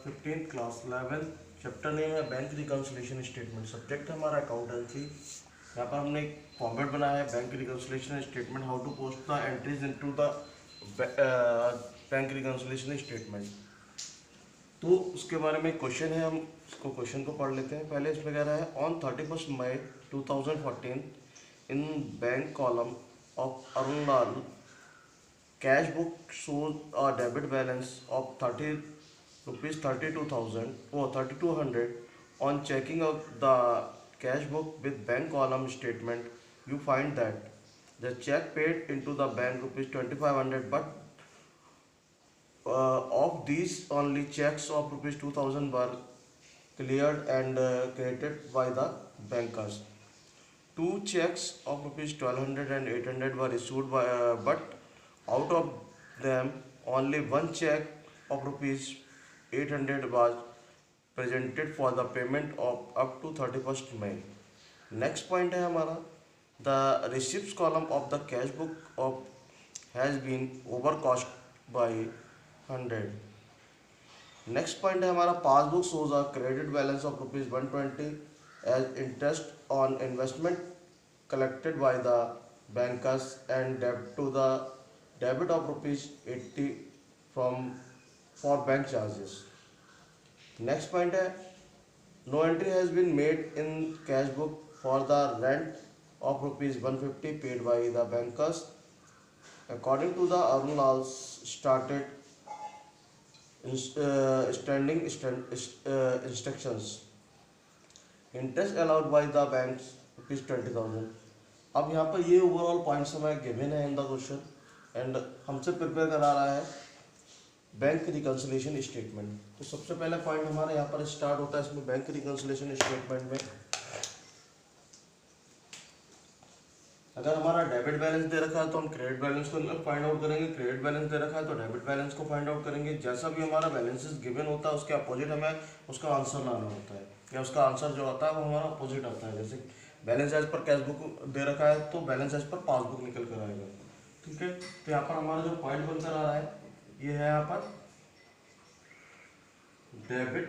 15th class 11th chapter name है bank reconciliation statement. Subject है हमारा अकाउंटेंसी। यहाँ पर हमने एक फॉर्मेट बनाया है bank reconciliation statement, how to post the entries into the bank reconciliation statement. तो उसके बारे में क्वेश्चन है, हम इसको क्वेश्चन को पढ़ लेते हैं। पहले इसमें कह रहा है on 31 May 2014 in bank column of Arunal cash book shows a debit balance of 30 rupees 32,000 or 3200. On checking of the cash book with bank column statement, you find that the check paid into the bank rupees 2500, but of these only checks of rupees 2000 were cleared and credited by the bankers. Two checks of rupees 1200 and 800 were issued by, but out of them only one check of rupees 800 was presented for the payment of up to 31st May. Next point है हमारा the receipts column of the cash book of has been overcost by 100. Next point है हमारा passbook shows a credit balance of rupees 120 as interest on investment collected by the bankers and डेब्ट to the debit of rupees 80 from for bank charges. Next point है no entry has been made in cash book for the rent of rupees 150 paid by the bankers according to the अरुणाल started standing instructions. Interest allowed by the banks rupees 20,000. अब यहाँ पर ये overall points हमें given है in the question and हमसे prepare करा रहा है बैंक रिकंसिलिएशन स्टेटमेंट। तो सबसे पहले पॉइंट हमारा यहाँ पर स्टार्ट होता है इसमें बैंक रिकंसिलिएशन स्टेटमेंट में। अगर हमारा डेबिट बैलेंस दे रखा है तो हम क्रेडिट बैलेंस को फाइंड आउट करेंगे, क्रेडिट बैलेंस दे रखा है तो डेबिट बैलेंस को फाइंड आउट करेंगे। जैसा भी हमारा बैलेंसेस गिवन होता है उसके अपोजिट हमें उसका आंसर लाना होता है, या उसका आंसर जो आता है वो हमारा अपोजिट आता है। जैसे बैलेंस एज पर कैश बुक दे रखा है तो बैलेंस एज पर पासबुक निकल कर आएगा। ठीक है, तो यहाँ पर हमारा जो पॉइंट बनकर आ रहा है ये है यहाँ पर डेबिट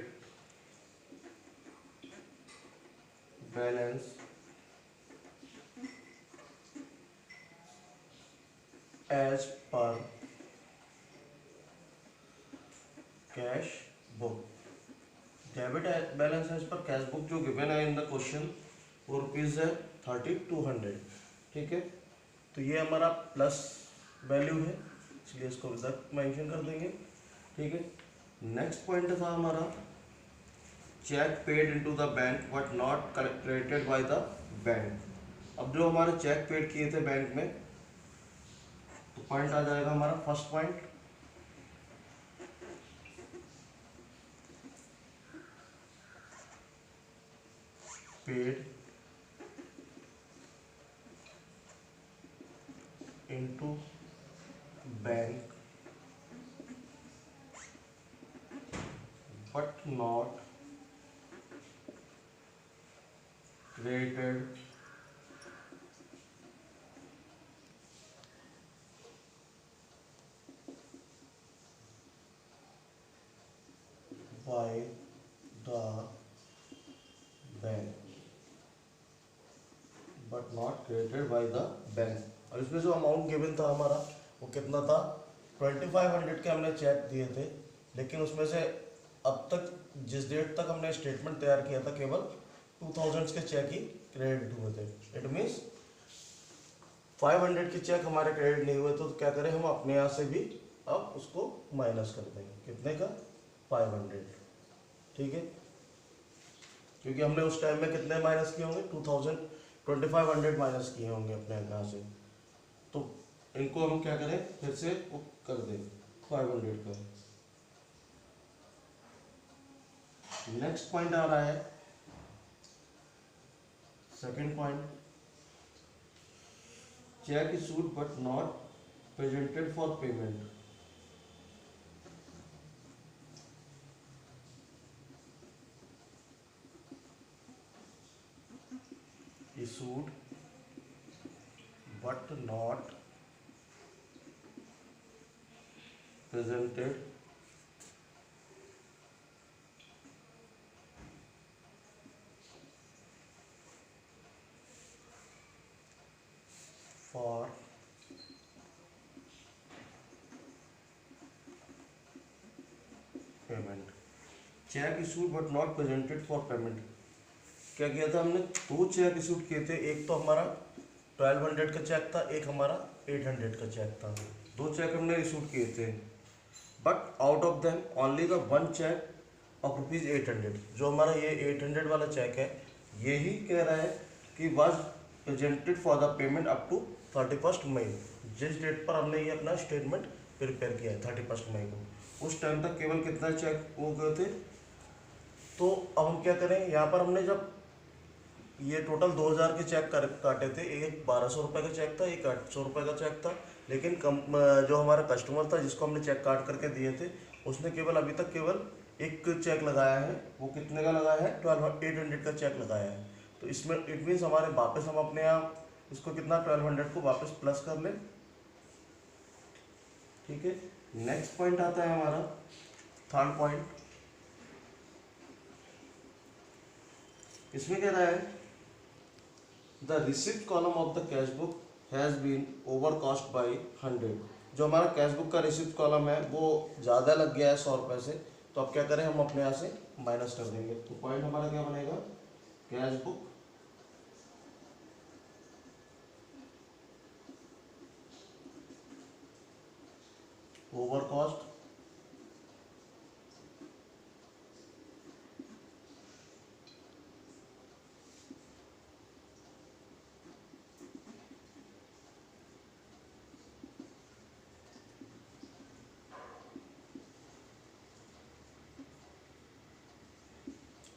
बैलेंस एज पर cash book. Debit balance as पर कैश बुक जो गिवन है इन द क्वेश्चन वो रुपीज है 3200। ठीक है, तो ये हमारा प्लस वैल्यू है इसलिए इसको इधर मेंशन कर देंगे। ठीक है, नेक्स्ट पॉइंट था हमारा cheque paid into the bank but not credited by the bank. अब जो हमारे चेक पेड किए थे बैंक में तो पॉइंट आ जाएगा हमारा first point paid into bank but not credited by the bank but not credited by the bank। और इसमें जो अमाउंट गिवन था हमारा वो कितना था 2500 के हमने चेक दिए थे, लेकिन उसमें से अब तक जिस डेट तक हमने स्टेटमेंट तैयार किया था केवल 2000 के चेक ही क्रेडिट हुए थे। इट मीन्स 500 के चेक हमारे क्रेडिट नहीं हुए, तो क्या करें हम अपने यहाँ से भी अब उसको माइनस कर देंगे। कितने का 500। ठीक है, क्योंकि हमने उस टाइम में कितने माइनस किए होंगे 2500 माइनस किए होंगे अपने यहाँ से, तो इनको हम क्या करें फिर से वो कर दें 500 का। नेक्स्ट पॉइंट आ रहा है second point check issued but not presented for payment. issued but not presented payment. Check issued but not presented for payment. क्या किया था हमने, 2 चेक इशूड किए थे, एक तो हमारा 1200 का चेक था, एक हमारा 800 का चेक था। 2 चेक हमने इशूड किए थे, but out of them only the 1 cheque of ₹800। जो हमारा ये 800 वाला चेक है, ये ही कह रहा है कि was presented for the payment up to 31 May. जिस डेट पर हमने ये अपना स्टेटमेंट प्रिपेयर किया है 31 मई को, उस टाइम तक केवल कितना चेक हो गए थे। तो अब हम क्या करें, यहाँ पर हमने जब ये टोटल 2000 के चेक काटे थे, एक 1200 रुपये का चेक था, एक 800 रुपये का चेक था। लेकिन जो हमारा कस्टमर था जिसको हमने चेक काट करके दिए थे, उसने केवल अभी तक केवल एक चेक लगाया है। वो कितने का लगाया है, 800 का चेक लगाया है। तो इसमें इट मीन्स हमारे वापस हम अपने यहाँ इसको कितना 1200 को वापस प्लस कर लें। ठीक है, नेक्स्ट पॉइंट आता है हमारा थर्ड पॉइंट। इसमें कह रहा है the receipt column of the cash book has been overcast by 100। जो हमारा कैश बुक का रिसिप्ट कॉलम है वो ज़्यादा लग गया है 100 रुपये से। तो अब क्या करें, हम अपने यहाँ से माइनस कर देंगे। तो पॉइंट हमारा क्या बनेगा, cash book over cost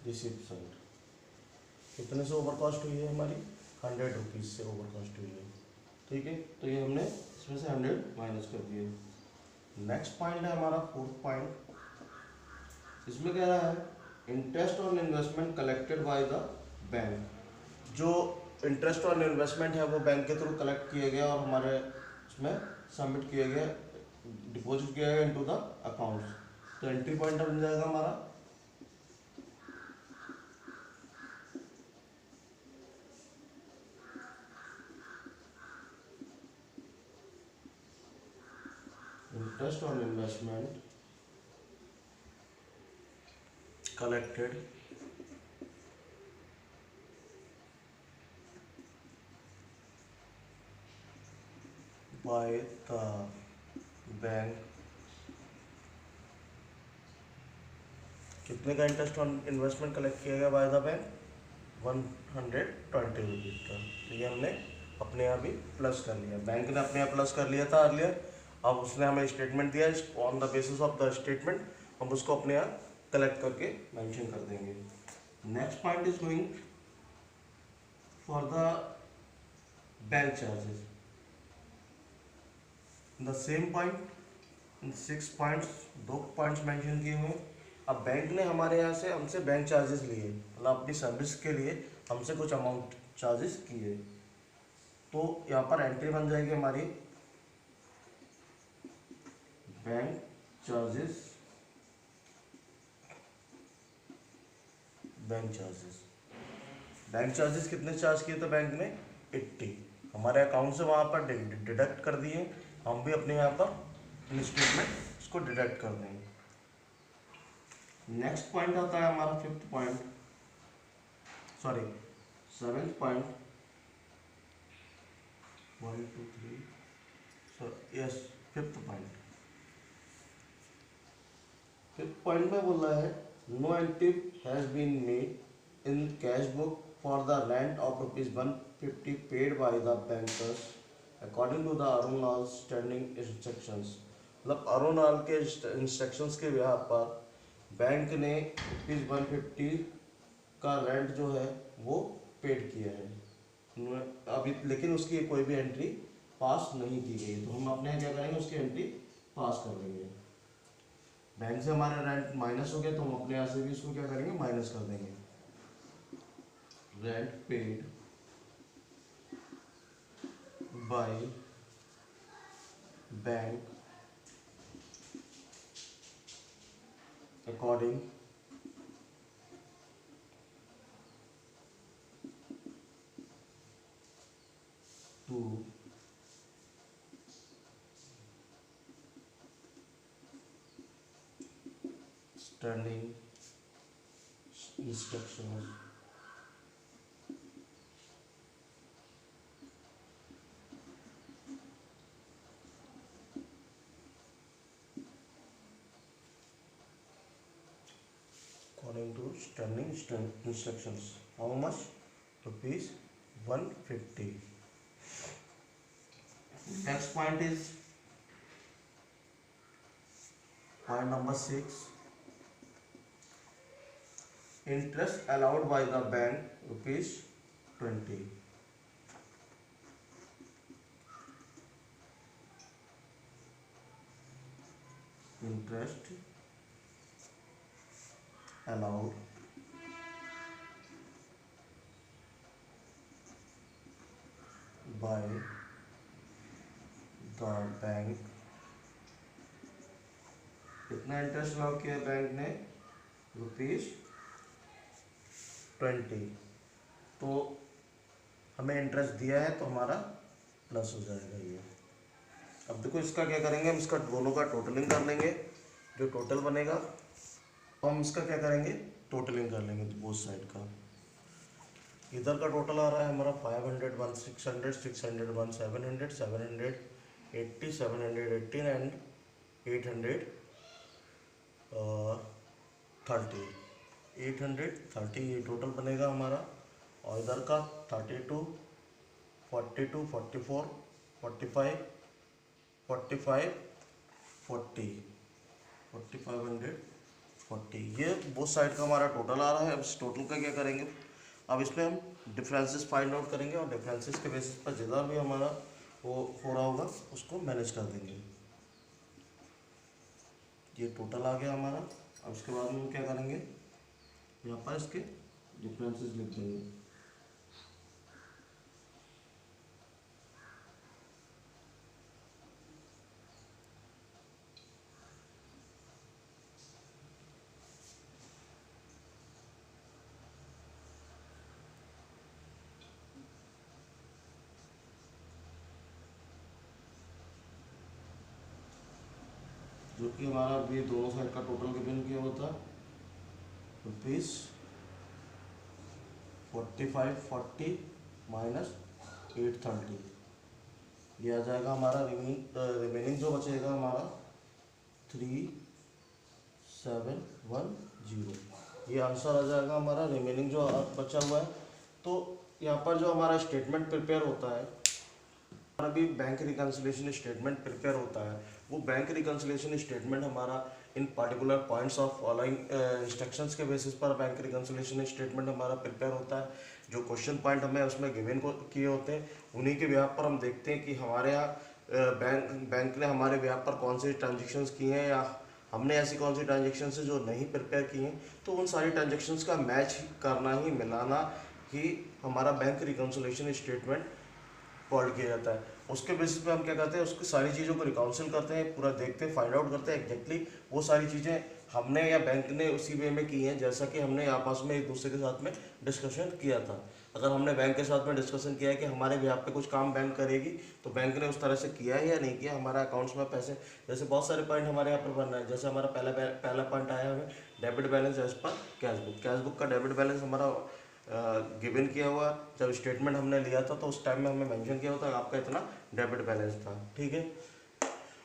receipt side कितने से ओवर कॉस्ट हुई है हमारी, 100 रुपीज़ से ओवर कॉस्ट हुई है। ठीक है, तो ये हमने इसमें से 100 माइनस कर दिए। नेक्स्ट पॉइंट है हमारा फोर्थ पॉइंट। इसमें कह रहा है interest on investment collected by the bank. जो इंटरेस्ट ऑन इन्वेस्टमेंट है वो बैंक के थ्रू कलेक्ट किया गया और हमारे उसमें सबमिट किया गया, डिपॉजिट किया गया इनटू द अकाउंट्स। तो एंट्री पॉइंट बन जाएगा हमारा interest on investment collected by the bank। कितने का इंटरेस्ट ऑन इन्वेस्टमेंट कलेक्ट किया गया बाय द बैंक, 120 रुपीज़ का। तो ये हमने अपने यहाँ भी प्लस कर लिया, बैंक ने अपने यहाँ प्लस कर लिया था अर्लियर। अब उसने हमें स्टेटमेंट दिया, on the basis of the statement हम उसको अपने यहाँ कलेक्ट करके मेंशन कर देंगे। Next point is going for the bank charges. The same point 6 points, 2 points mention किए हुए हैं। अब बैंक ने हमारे यहाँ से हमसे बैंक चार्जेस लिए, मतलब अपनी सर्विस के लिए हमसे कुछ अमाउंट चार्जेस किए। तो यहाँ पर एंट्री बन जाएगी हमारी bank charges, bank charges. Bank charges कितने चार्ज किए थे बैंक ने, 80। हमारे अकाउंट से वहाँ पर डिडक्ट कर दिए, हम भी अपने यहाँ पर स्टेटमेंट इसको डिडक्ट कर देंगे। नेक्स्ट पॉइंट आता है हमारा fifth point, sorry 7th point, 1 2 3 yes 5th point. 5th point में बोल रहा है no entry has been made in cash book for the rent of ₹150 paid by the bankers according to the Arunal standing instructions. मतलब अरुणाल के instructions के बिहार पर bank ने ₹150 का रेंट जो है वो पेड किया है अभी, लेकिन उसकी कोई भी एंट्री पास नहीं की गई। तो हम अपने यहाँ क्या करेंगे, उसकी एंट्री पास कर देंगे। बैंक से हमारा रेंट माइनस हो गया तो हम अपने यहाँ से भी इसको क्या करेंगे, माइनस कर देंगे। Rent paid by bank according to standing instructions. According to standing instructions, how much? Rupees 150. Next point is point number 6. Interest allowed by the bank rupees 20. Interest allowed by the bank. कितना interest allow किया bank ने? ₹20. तो हमें interest दिया है तो हमारा plus हो जाएगा ये। अब देखो इसका क्या करेंगे, हम इसका दोनों का टोटलिंग कर लेंगे, जो टोटल बनेगा हम इसका क्या करेंगे, टोटलिंग कर लेंगे तो बोथ साइड का। इधर का टोटल आ रहा है हमारा 500, 1 600, 600, 1 700, 780, 718 एंड 830, 830 ये टोटल बनेगा हमारा। और इधर का 32, 42, 44, 45, 45, 40, 4540, ये बोथ साइड का हमारा टोटल आ रहा है। अब इस टोटल का क्या करेंगे, अब इसमें हम डिफरेंसेस फाइंड आउट करेंगे और डिफरेंसेस के बेसिस पर जितना भी हमारा वो हो रहा होगा उसको मैनेज कर देंगे। ये टोटल आ गया हमारा। अब उसके बाद में हम क्या करेंगे, यहाँ पर इसके डिफरेंसेस लिख देंगे। जो कि हमारा अभी दोनों साइड का टोटल गिवन किया होता है ₹4540 माइनस 830, ये आ जाएगा हमारा रिमेनिंग जो बचेगा हमारा 3710, ये आंसर आ जाएगा हमारा रिमेनिंग जो बचा हुआ है। तो यहाँ पर जो हमारा स्टेटमेंट प्रिपेयर होता है, भी बैंक रिकन्सिलेशन स्टेटमेंट प्रिपेयर होता है, वो बैंक रिकन्सिलेशन स्टेटमेंट हमारा इन particular points of following instructions के बेसिस पर बैंक रिकन्सिलेशन स्टेटमेंट हमारा प्रिपेयर होता है। जो क्वेश्चन पॉइंट हमें उसमें गिवन किए होते हैं उन्हीं के ब्याह पर हम देखते हैं कि हमारे यहाँ बैंक ने हमारे ब्याह पर कौन से ट्रांजेक्शन्स किए हैं या हमने ऐसी कौन सी ट्रांजेक्शन्स है जो नहीं प्रिपेयर किए हैं। तो उन सारी ट्रांजेक्शन्स का मैच करना ही, मिलाना ही हमारा बैंक रिकन्सिलेशन स्टेटमेंट कॉल्ड किया जाता है। उसके बेसिस पे हम क्या करते हैं, उसकी सारी चीज़ों को रिकाउंसिल करते हैं, पूरा देखते हैं, फाइंड आउट करते हैं एग्जैक्टली वो सारी चीज़ें हमने या बैंक ने उसी वे में की हैं जैसा कि हमने आपस में एक दूसरे के साथ में डिस्कशन किया था। अगर हमने बैंक के साथ में डिस्कशन किया है कि हमारे भी पे कुछ काम बैंक करेगी, तो बैंक ने उस तरह से किया है या नहीं किया, हमारा अकाउंट्स में पैसे, जैसे बहुत सारे पॉइंट हमारे यहाँ पर बनना है। जैसे हमारा पहला पॉइंट आया हमें डेबिट बैलेंस एज पर कैश बुक का डेबिट बैलेंस हमारा गिवन किया हुआ। जब स्टेटमेंट हमने लिया था तो उस टाइम में हमें मेंशन किया होता आपका इतना डेबिट बैलेंस था, ठीक है।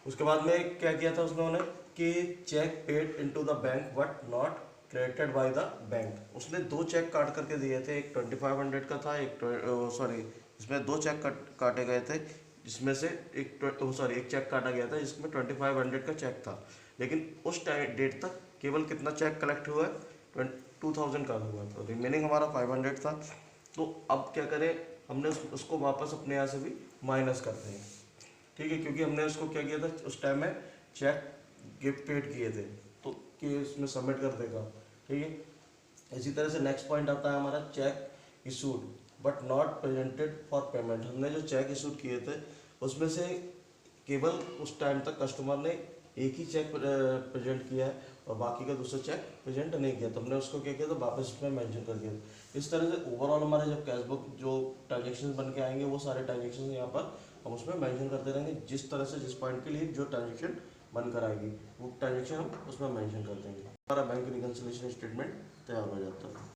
उसके बाद में क्या किया था उन्होंने कि cheque paid into the bank but not credited by the bank. उसने 2 चेक काट करके दिए थे, एक 2500 का था, एक इसमें 2 चेक काटे गए थे, जिसमें से एक चेक काटा गया था जिसमें 2500 का चेक था। लेकिन उस डेट तक केवल कितना चेक कलेक्ट हुआ है, 2000 का हुआ था, रिमेनिंग हमारा 500 था। तो अब क्या करें, हमने उसको वापस अपने यहाँ से भी माइनस करते हैं, ठीक है, क्योंकि हमने उसको क्या किया था उस टाइम में चेक गिफ्ट पेड किए थे, तो कि इसमें सबमिट कर देगा, ठीक है। इसी तरह से नेक्स्ट पॉइंट आता है हमारा check issued but not presented for payment. हमने जो चेक इशूड किए थे उसमें से केवल उस टाइम तक कस्टमर ने एक ही चेक प्रेजेंट किया है और बाकी का दूसरा चेक प्रेजेंट नहीं किया, तो हमने उसको क्या किया, तो वापस इसमें मेंशन कर दिया। इस तरह से ओवरऑल हमारे जब कैश बुक जो ट्रांजेक्शन बन के आएंगे वो सारे ट्रांजेक्शन यहाँ पर हम उसमें मेंशन करते रहेंगे, जिस तरह से जिस पॉइंट के लिए जो ट्रांजेक्शन बन कर आएगी, वो ट्रांजेक्शन हम उसमें मेंशन कर देंगे, हमारा बैंक रिकन्सिलिएशन स्टेटमेंट तैयार हो जाता है।